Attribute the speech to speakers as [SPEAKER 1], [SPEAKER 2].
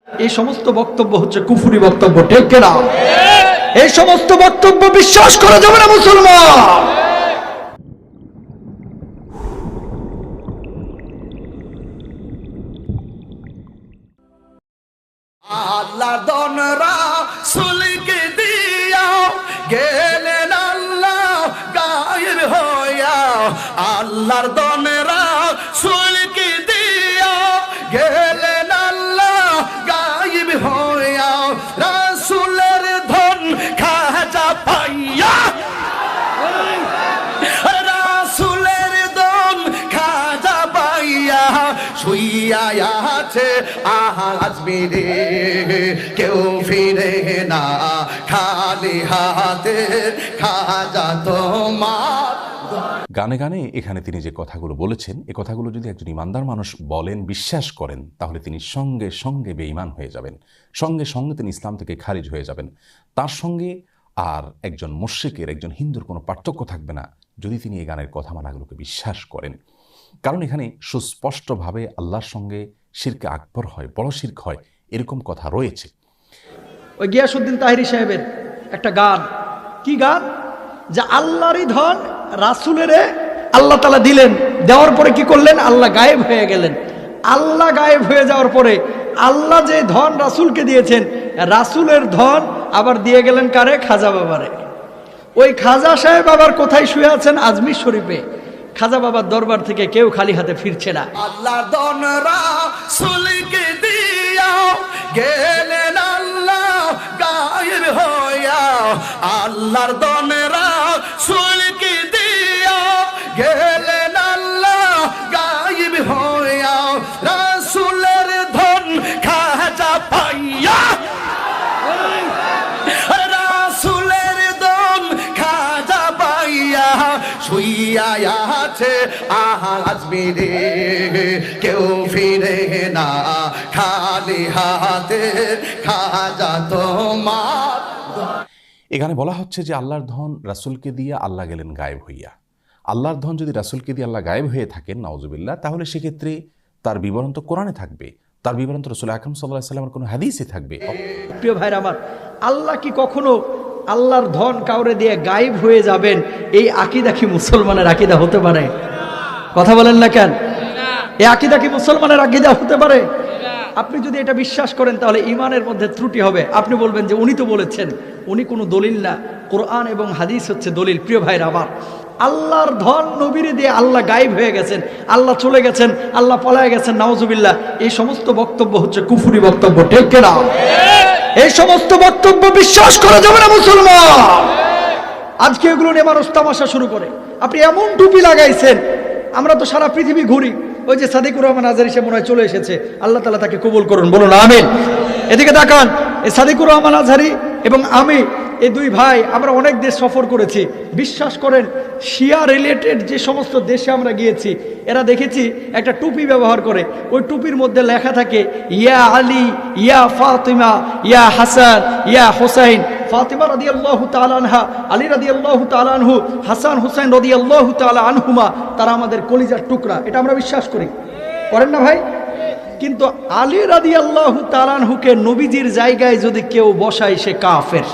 [SPEAKER 1] এই সমস্ত বক্তব্য হচ্ছে কুফরি বক্তব্য, ঠিক কিনা? এই সমস্ত বক্তব্য বিশ্বাস করা যাবে না মুসলমান।
[SPEAKER 2] আল্লাহর দন রাসূলকে দিয়া গেলেন আল্লাহ গায়েব হইয়া, আল্লাহর দন রাসূলকে দিয়া গেলেন আল্লাহ গায়েব হইয়া, রাসূলের ধন খাজা পাইয়া, রাসূলের ধন খাজা পাইয়া শুইয়া আছে আজমিরে, কেউ ফিরে না খালি হাতে, খাজা তোমার।
[SPEAKER 3] গানে গানে এখানে তিনি যে কথাগুলো বলেছেন, এ কথাগুলো যদি একজন ইমানদার মানুষ বলেন, বিশ্বাস করেন, তাহলে তিনি সঙ্গে সঙ্গে বেঈমান হয়ে যাবেন, সঙ্গে সঙ্গে তিনি ইসলাম থেকে খারিজ হয়ে যাবেন। তার সঙ্গে আর একজন মুশরিকের, একজন হিন্দুর কোনো পার্থক্য থাকবে না যদি তিনি এই গানের কথামালাগুলোকে বিশ্বাস করেন। কারণ এখানে সুস্পষ্টভাবে আল্লাহর সঙ্গে শিরকে আকবর হয়, বড় শিরক হয়, এরকম কথা রয়েছে।
[SPEAKER 1] ওই গিয়াসউদ্দিন তাহেরি সাহেবের একটা গান, কি গান? যে আল্লাহরই ধন রাসূলেরে আল্লাহ তাআলা দিলেন, দেওয়ার পরে কি করলেন? আল্লাহ গায়েব হয়ে গেলেন। আল্লাহ গায়েব হয়ে যাওয়ার পরে আল্লাহ যে ধন রাসূলকে দিয়েছেন, রাসূলের ধন আবার দিয়ে গেলেন কারে? খাজা বাবারে। ওই খাজা সাহেব আবার কোথায় শুয়ে আছেন? আজমির শরীফে। খাজা বাবার দরবার থেকে কেউ খালি হাতে ফিরছে না।
[SPEAKER 2] আল্লাহর দন রাসূলকে দিয়া গেলেন আল্লাহ গায়েব হইয়া, আল্লাহর দন রাসূলকে দিয়া গেলেন আল্লাহ গায়েব হইয়া, রাসূলের ধন খাজা পাইয়া, রাসূলের ধন খাজা পাইয়া শুইয়া আছে আজমিরে, কেউ ফিরে না খালি হাতে, খাজা তোমার।
[SPEAKER 3] এখানে বলা হচ্ছে যে আল্লাহর ধন রাসূলকে দিয়ে আল্লাহ গেলেন গায়েব হইয়া। আল্লাহর ধন যদি রাসূলকে দিয়ে আল্লাহ গায়েব হয়ে থাকেন, নাউজুবিল্লাহ, তাহলে সেক্ষেত্রে তার বিবরণ তো কোরআনে থাকবে, তার বিবরণ তো রাসূল আকরাম সাল্লাল্লাহু আলাইহি ওয়াসাল্লামের কোনো হাদিসে থাকবে।
[SPEAKER 1] প্রিয় ভাইরা আমার, আল্লাহ কি কখনো আল্লাহর ধন কাউরে দিয়ে গায়েব হয়ে যাবেন, এই আকীদা কি মুসলমানের আকীদা হতে পারে? কথা বলেন না কেন? এই আকীদা কি মুসলমানের আকীদা হতে পারে? আপনি যদি এটা বিশ্বাস করেন তাহলে ঈমানের মধ্যে ত্রুটি হবে। আপনি বলবেন যে উনি তো বলেছেন, উনি কোনো দলিল না, কোরআন এবং হাদিস হচ্ছে দলিল। প্রিয় ভাইরা আমার, আল্লাহর ধন নবীরে দিয়ে আল্লাহ গায়েব হয়ে গেছেন, আল্লাহ চলে গেছেন, আল্লাহ পলায় গেছেন, নাউজুবিল্লাহ, এই সমস্ত বক্তব্য হচ্ছে কুফরি বক্তব্য, ঠিক কিনা? এই সমস্ত বক্তব্য বিশ্বাস করা যাবে না মুসলমান। আজকে এগুলো নিয়ে মানুষ তামাশা শুরু করে। আপনি এমন টুপি লাগাইছেন, আমরা তো সারা পৃথিবী ঘুরি। ওই যে সাদিকুর রহমান আজহারী সে মনে হয় চলে এসেছে, আল্লাহ তাআলা তাকে কবুল করুন, বলুন আমিন। এদিকে তাকান, এই সাদিকুর রহমান আজহারী এবং আমি, এই দুই ভাই, আমরা অনেক দেশ সফর করেছি। বিশ্বাস করেন, শিয়া রিলেটেড যে সমস্ত দেশে আমরা গিয়েছি, এরা দেখেছি একটা টুপি ব্যবহার করে। ওই টুপির মধ্যে লেখা থাকে ইয়া আলী, ইয়া ফাতিমা, ইয়া হাসান, ইয়া হুসাইন। ফাতিমা রাদিয়াল্লাহু তাআলা আনহা, আলী রাদিয়াল্লাহু তাআলা আনহু, হাসান হুসাইন রাদিয়াল্লাহু তাআলা আনহুমা, তারা আমাদের কলিজার টুকরা। এটা আমরা বিশ্বাস করি, করেন না ভাই? কিন্তু আলী রাদিয়াল্লাহু তাআলা আনহুকে নবীজির জায়গায় যদি কেউ বসায়, সে কাফের।